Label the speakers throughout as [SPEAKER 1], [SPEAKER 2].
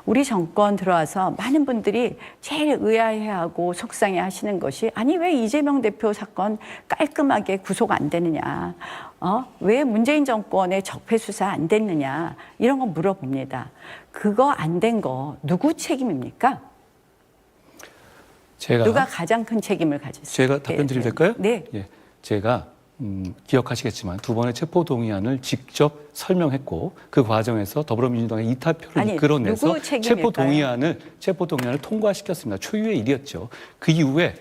[SPEAKER 1] 우리 정권 들어와서 많은 분들이 제일 의아해하고 속상해하시는 것이 아니 왜 이재명 대표 사건 깔끔하게 구속 안 되느냐, 왜 문재인 정권의 적폐 수사 안 됐느냐 이런 거 물어봅니다. 그거 안 된 거 누구 책임입니까? 누가 가장 큰 책임을 가졌습니까?
[SPEAKER 2] 제가 답변 드리면 될까요?
[SPEAKER 1] 네.
[SPEAKER 2] 예, 제가 기억하시겠지만 두 번의 체포동의안을 직접 설명했고 그 과정에서 더불어민주당의 이탈표를 이끌어내서 체포동의안을 통과시켰습니다. 초유의 일이었죠. 그 이후에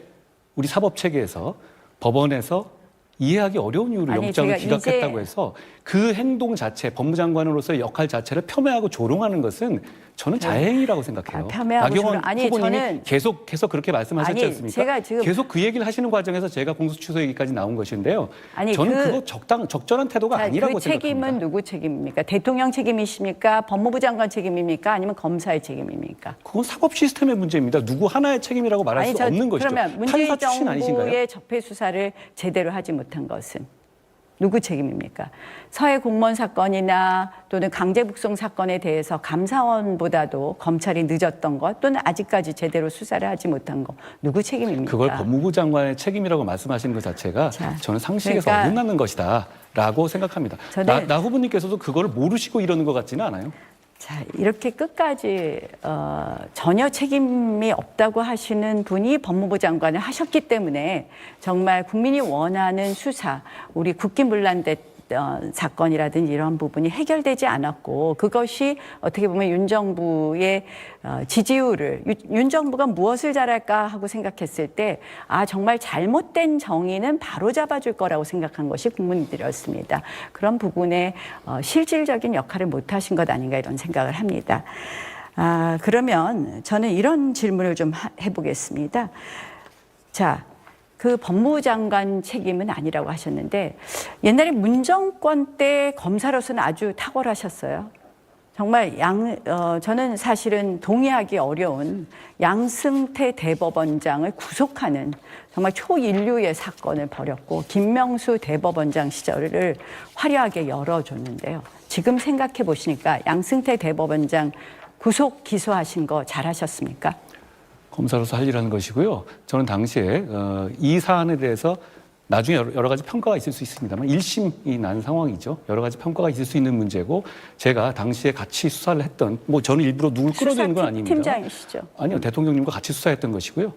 [SPEAKER 2] 우리 사법체계에서 법원에서 이해하기 어려운 이유로 영장을 기각했다고 해서 그 행동 자체, 법무장관으로서의 역할 자체를 폄훼하고 조롱하는 것은 저는 자행이라고 생각해요. 나경원 후보님이 계속해서 그렇게 말씀하셨지 않습니까?
[SPEAKER 1] 제가 지금
[SPEAKER 2] 계속 그 얘기를 하시는 과정에서 제가 공소취소 얘기까지 나온 것인데요. 저는 그거 적절한 태도가 아니라고 생각합니다.
[SPEAKER 1] 그 책임은 누구 책임입니까? 대통령 책임이십니까? 법무부 장관 책임입니까? 아니면 검사의 책임입니까?
[SPEAKER 2] 그건 사법 시스템의 문제입니다. 누구 하나의 책임이라고 말할 수 없는 것이죠.
[SPEAKER 1] 그러면 문재인 정부의 적폐 수사를 제대로 하지 못한 것은 누구 책임입니까? 서해 공무원 사건이나 또는 강제북송 사건에 대해서 감사원보다도 검찰이 늦었던 것 또는 아직까지 제대로 수사를 하지 못한 것 누구 책임입니까?
[SPEAKER 2] 그걸 법무부 장관의 책임이라고 말씀하시는 것 자체가 저는 상식에서 어긋나는 것이다 라고 생각합니다. 나 후보님께서도 그걸 모르시고 이러는 것 같지는 않아요?
[SPEAKER 1] 자, 이렇게 끝까지 전혀 책임이 없다고 하시는 분이 법무부 장관을 하셨기 때문에 정말 국민이 원하는 수사, 우리 국기문란됐던 사건이라든지 이런 부분이 해결되지 않았고 그것이 어떻게 보면 윤 정부의 지지율을 윤 정부가 무엇을 잘할까 하고 생각했을 때 정말 잘못된 정의는 바로 잡아줄 거라고 생각한 것이 국민들이었습니다. 그런 부분에 실질적인 역할을 못하신 것 아닌가 이런 생각을 합니다. 그러면 저는 이런 질문을 좀 해보겠습니다. 자, 그 법무부 장관 책임은 아니라고 하셨는데 옛날에 문정권 때 검사로서는 아주 탁월하셨어요. 정말 저는 사실은 동의하기 어려운 양승태 대법원장을 구속하는 정말 초인류의 사건을 벌였고 김명수 대법원장 시절을 화려하게 열어줬는데요. 지금 생각해 보시니까 양승태 대법원장 구속 기소하신 거 잘하셨습니까?
[SPEAKER 2] 검사로서 할 일하는 것이고요. 저는 당시에 이 사안에 대해서 나중에 여러 가지 평가가 있을 수 있습니다만 1심이 난 상황이죠. 여러 가지 평가가 있을 수 있는 문제고 제가 당시에 같이 수사를 했던 저는 일부러 누굴 끌어들이는 건 아닙니다.
[SPEAKER 1] 팀장이시죠?
[SPEAKER 2] 아니요. 대통령님과 같이 수사했던 것이고요.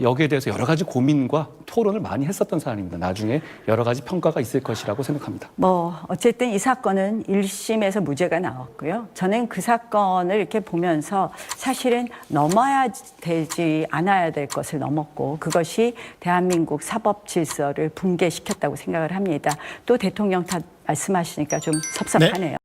[SPEAKER 2] 여기에 대해서 여러 가지 고민과 토론을 많이 했었던 사안입니다. 나중에 여러 가지 평가가 있을 것이라고 생각합니다.
[SPEAKER 1] 어쨌든 이 사건은 1심에서 무죄가 나왔고요. 저는 그 사건을 이렇게 보면서 사실은 넘어야 되지 않아야 될 것을 넘었고 그것이 대한민국 사법 질서를 붕괴시켰다고 생각을 합니다. 또 대통령 탓 말씀하시니까 좀 섭섭하네요.